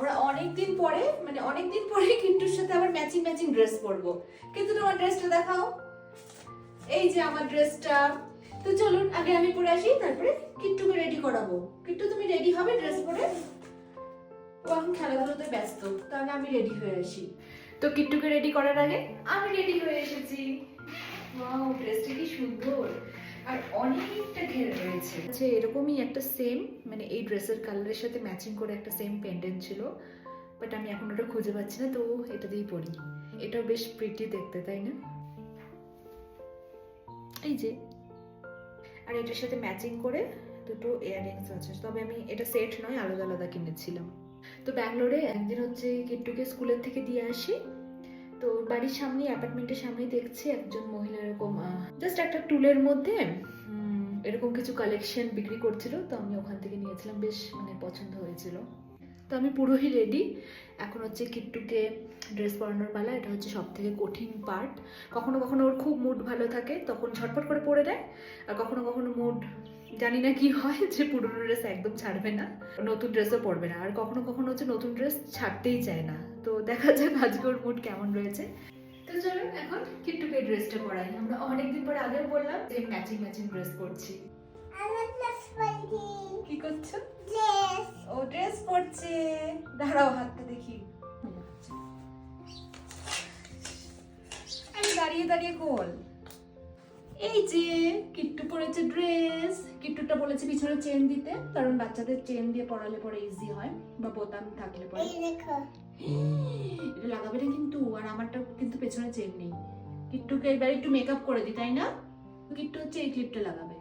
আমরা অনেকদিন পরে কিট্টুর সাথে আবার ম্যাচিং ম্যাচিং ড্রেস পরবো। কিন্তু তোমার ড্রেসটা দেখাও। এই যে আমার ড্রেসটা। তো চলুন আগে আমি পরে আসি, তারপরে কিট্টুকে রেডি করাবো। কিট্টু তুমি রেডি হবে ড্রেস পরে? ও এখন খেলাধুলোতে ব্যস্ত, তাহলে আমি রেডি হয়ে আসি। তো কিট্টুকে রেডি করার আগে আমি রেডি হয়ে এসেছি। ওয়াও, ড্রেসটা কি সুন্দর আর অনেকটা ঘের রয়েছে। আচ্ছা, এরকমই একটা সেম মানে এই ড্রেসের কালারের সাথে ম্যাচিং করে একটা সেম পেন্ডেন্ট ছিল, বাট আমি এখন ওটা খুঁজে পাচ্ছি না, তো এটা দিয়েই পরি। এটাও বেশ প্রিটি দেখতে, তাই না? এই যে, আর এটার সাথে ম্যাচিং করে দুটো ইয়াররিংস আছে, তবে আমি এটা সেট নয়, আলাদা আলাদা কিনেছিলাম। তো ব্যাঙ্গালোরে একদিন হচ্ছে কিট্টুকে স্কুলের থেকে দিয়ে আসি, তো বাড়ির সামনে অ্যাপার্টমেন্টের সামনে দেখছি একজন মহিলা এরকম জাস্ট একটা টুলের মধ্যে এরকম কিছু কালেকশন বিক্রি করছিল, তো আমি ওখান থেকে নিয়েছিলাম, বেশ মানে পছন্দ হয়েছিল। তো আমি পুরোই রেডি। এখন হচ্ছে কিট্টুকে ড্রেস পরানোর পালা। এটা হচ্ছে সব থেকে কঠিন পার্ট। কখনো কখনো ওর খুব মুড ভালো থাকে, তখন ঝটপট করে পরে দেয়, আর কখনো কখনো মুড জানি না কি হয়, যে পুরোনো ড্রেস একদম ছাড়বে না, নতুন ড্রেসও পরবে না, আর কখনো কখনো হচ্ছে নতুন ড্রেস ছাড়তেই চায় না। তো দেখা যাক আজকে ওর মুড কেমন রয়েছে। তো চলুন এখন কিট্টুকে ড্রেসটা পরাই। আমরা অনেকদিন পরে আগেও বললাম যে ম্যাচিং ম্যাচিং ড্রেস পরছি। কি করছো? ও ড্রেস পরছে, দাঁড়াও হাতটা দেখি। আমি দাঁড়িয়ে দাঁড়িয়ে গোল। এই যে কিট্টু পরেছে ড্রেস। কিট্টুটা বলেছে পিছনে চেন দিতে, কারণ বাচ্চাদের চেন দিয়ে পরালে পরে ইজি হয়, বা বোতাম থাকলে পরে। এটা লাগাবে না কিন্তু, আর আমারটা কিন্তু পেছনে চেন নেই। কিট্টুকে এবার একটু মেকআপ করে দিই, তাই না? কিট্টু হচ্ছে এই ক্লিপটা লাগাবে।